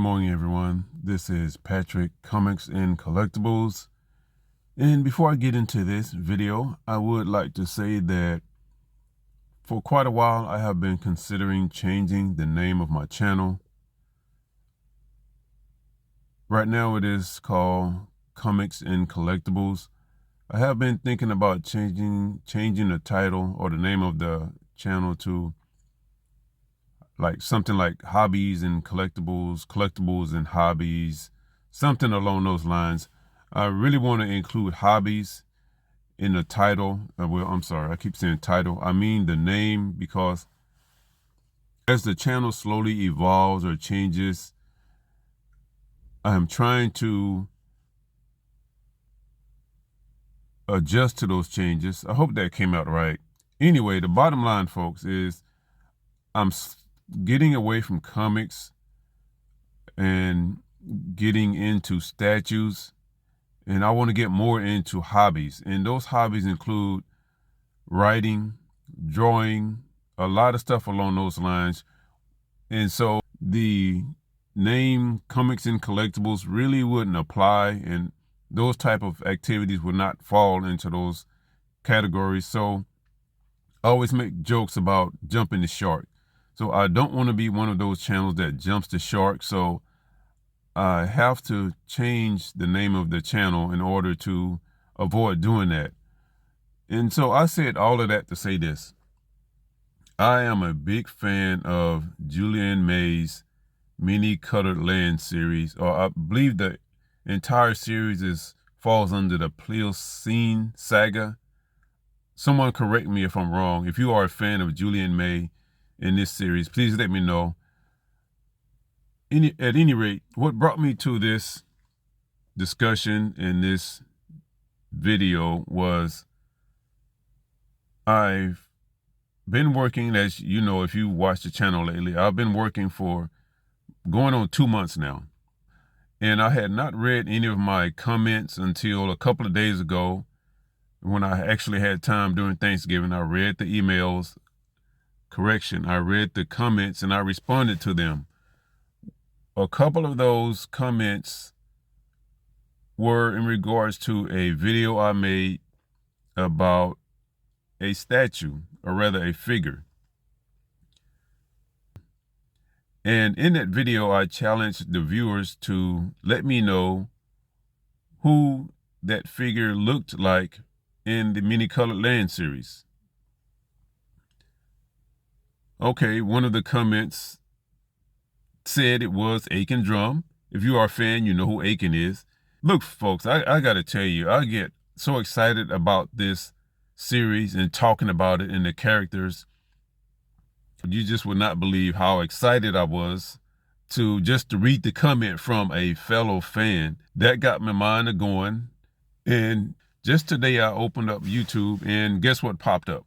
morning, everyone. This is Patrick, Comics and Collectibles. And before I get into this video, I would like to say that for quite a while, I have been considering changing the name of my channel. Right now, it is called Comics and Collectibles. I have been thinking about changing the title or the name of the channel to like something like Hobbies and Collectibles, Collectibles and Hobbies, something along those lines. I really want to include hobbies in the title. Well, I'm sorry, I keep saying title. I mean the name, because as the channel slowly evolves or changes, I am trying to adjust to those changes. I hope that came out right. Anyway, the bottom line, folks, is I'm getting away from comics and getting into statues, and I want to get more into hobbies. And those hobbies include writing, drawing, a lot of stuff along those lines. And so the name Comics and Collectibles really wouldn't apply, and those type of activities would not fall into those categories. So I always make jokes about jumping the shark. So I don't want to be one of those channels that jumps the shark. So I have to change the name of the channel in order to avoid doing that. And so I said all of that to say this. I am a big fan of Julian May's Mini Colored Land series, or I believe the entire series falls under the Pliocene saga. Someone correct me if I'm wrong. If you are a fan of Julian May in this series, please let me know. At any rate, what brought me to this discussion in this video was I've been working, as you know, if you watch the channel lately, I've been working for going on 2 months now. And I had not read any of my comments until a couple of days ago when I actually had time during Thanksgiving. I read the emails. Correction, I read the comments and I responded to them. A couple of those comments were in regards to a video I made about a statue, or rather a figure. And in that video, I challenged the viewers to let me know who that figure looked like in the Mini Colored Land series. Okay, one of the comments said it was Aiken Drum. If you are a fan, you know who Aiken is. Look, folks, I got to tell you, I get so excited about this series and talking about it and the characters. You just would not believe how excited I was to read the comment from a fellow fan. That got my mind going. And just today I opened up YouTube and guess what popped up?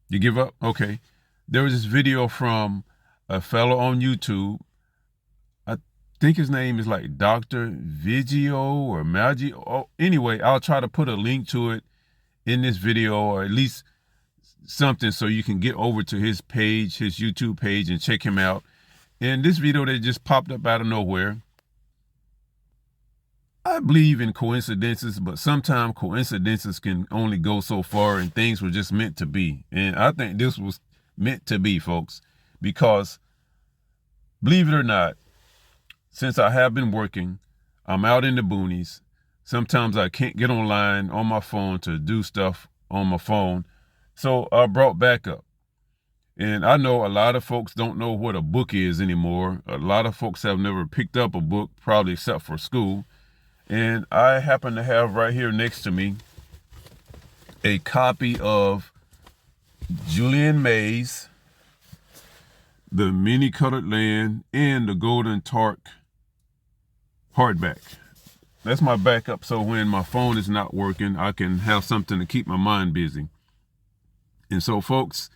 You give up? Okay. There was this video from a fellow on YouTube. I think his name is like Dr. Vigio or Magi. Oh, anyway, I'll try to put a link to it in this video, or at least something so you can get over to his page, his YouTube page, and check him out. And this video that just popped up out of nowhere. I believe in coincidences, but sometimes coincidences can only go so far, and things were just meant to be. And I think this was meant to be, folks, because believe it or not, since I have been working, I'm out in the boonies. Sometimes I can't get online on my phone to do stuff on my phone. So I brought back up. And I know a lot of folks don't know what a book is anymore. A lot of folks have never picked up a book, probably except for school. And I happen to have right here next to me a copy of Julian May's The Mini Colored Land and the Golden Torque hardback. That's my backup, so when my phone is not working, I can have something to keep my mind busy. And so, folks,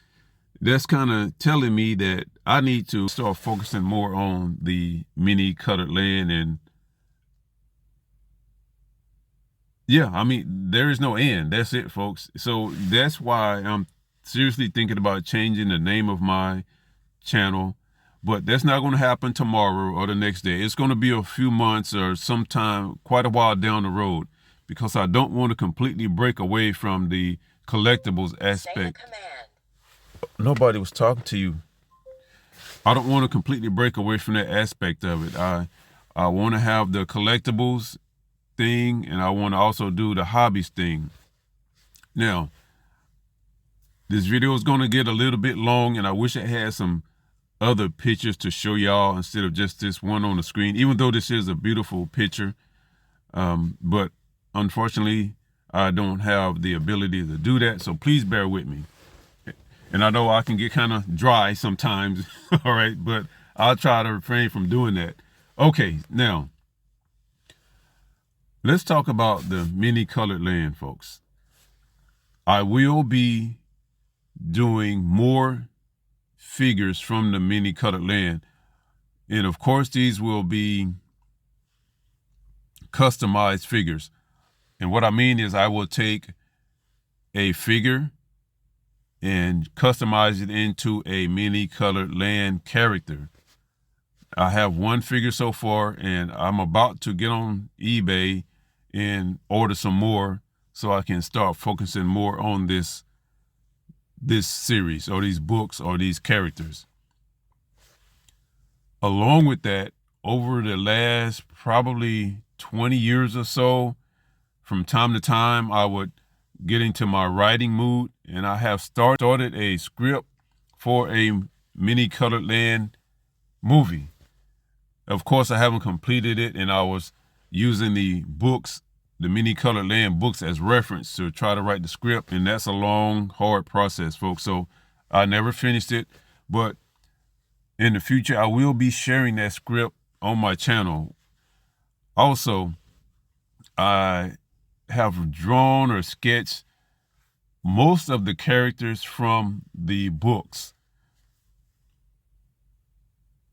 that's kind of telling me that I need to start focusing more on the Mini Colored Land. And yeah, I mean, there is no end. That's it, folks. So that's why I'm seriously thinking about changing the name of my channel. But that's not going to happen tomorrow or the next day. It's going to be a few months or sometime quite a while down the road, because I don't want to completely break away from the collectibles aspect. Nobody was talking to you. I don't want to completely break away from that aspect of it. I want to have the collectibles thing, and I want to also do the hobbies thing. Now, this video is going to get a little bit long, and I wish I had some other pictures to show y'all instead of just this one on the screen, even though this is a beautiful picture. But unfortunately, I don't have the ability to do that, so please bear with me. And I know I can get kind of dry sometimes, all right, but I'll try to refrain from doing that. Okay, now, let's talk about the mini colored land, folks. I will be doing more figures from the mini colored land. And of course, these will be customized figures. And what I mean is I will take a figure and customize it into a mini colored land character. I have one figure so far, and I'm about to get on eBay and order some more so I can start focusing more on this series or these books or these characters. Along with that, over the last probably 20 years or so, from time to time, I would get into my writing mood, and I have started a script for a mini colored land movie. Of course, I haven't completed it, and I was using the books, the mini colored land books, as reference to try to write the script, and that's a long, hard process, folks. So I never finished it, but in the future, I will be sharing that script on my channel. Also, I have drawn or sketched most of the characters from the books.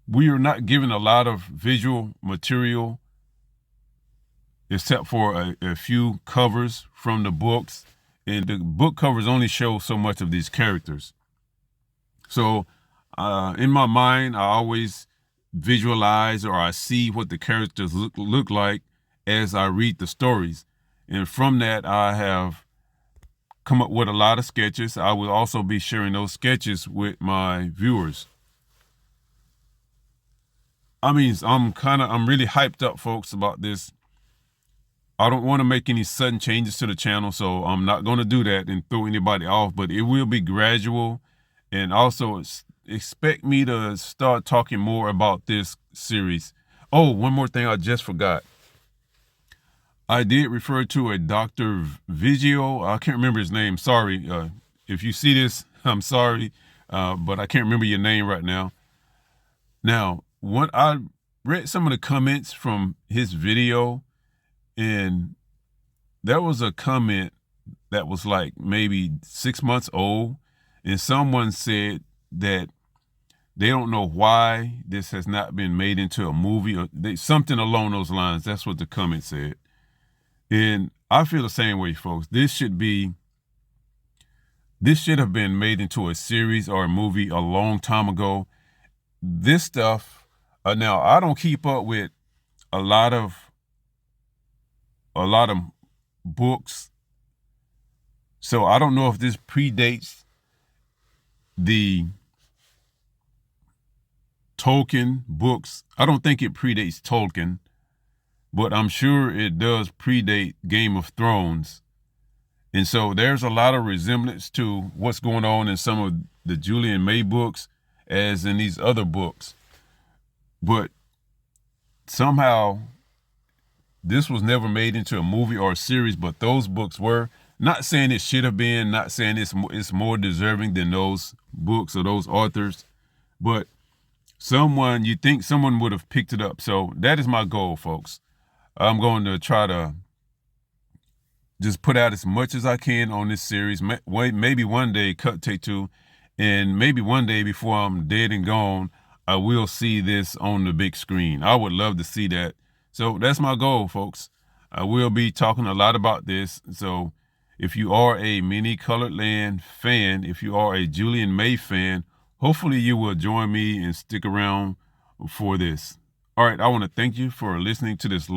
We are not given a lot of visual material except for a few covers from the books, and the book covers only show so much of these characters. So in my mind, I always visualize, or I see what the characters look like as I read the stories. And from that, I have come up with a lot of sketches. I will also be sharing those sketches with my viewers. I mean, I'm really hyped up, folks, about this. I don't want to make any sudden changes to the channel, so I'm not going to do that and throw anybody off, but it will be gradual. And also expect me to start talking more about this series. Oh, one more thing I just forgot. I did refer to a Dr. Vigio. I can't remember his name. Sorry. If you see this, I'm sorry, but I can't remember your name right now. Now, when I read some of the comments from his video, and there was a comment that was like maybe 6 months old, and someone said that they don't know why this has not been made into a movie, or something along those lines. That's what the comment said. And I feel the same way, folks. This should have been made into a series or a movie a long time ago. This stuff, now I don't keep up with a lot of books, so I don't know if this predates the Tolkien books. I don't think it predates Tolkien, but I'm sure it does predate Game of Thrones. And so there's a lot of resemblance to what's going on in some of the Julian May books as in these other books. But somehow this was never made into a movie or a series, but those books were. Not saying it should have been, not saying it's more deserving than those books or those authors, but you think someone would have picked it up. So that is my goal, folks. I'm going to try to just put out as much as I can on this series. Maybe one day take two, and maybe one day before I'm dead and gone, I will see this on the big screen. I would love to see that. So that's my goal, folks. I will be talking a lot about this. So if you are a Mini Colored Land fan, if you are a Julian May fan, Hopefully you will join me and stick around for this. All right, I want to thank you for listening to this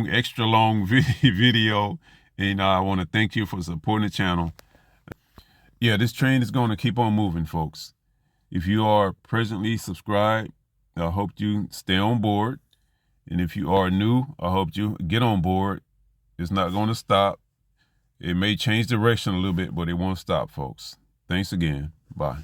extra long video. And I want to thank you for supporting the channel. Yeah, this train is going to keep on moving, folks. If you are presently subscribed, I hope you stay on board. And if you are new, I hope you get on board. It's not going to stop. It may change direction a little bit, but it won't stop, folks. Thanks again. Bye.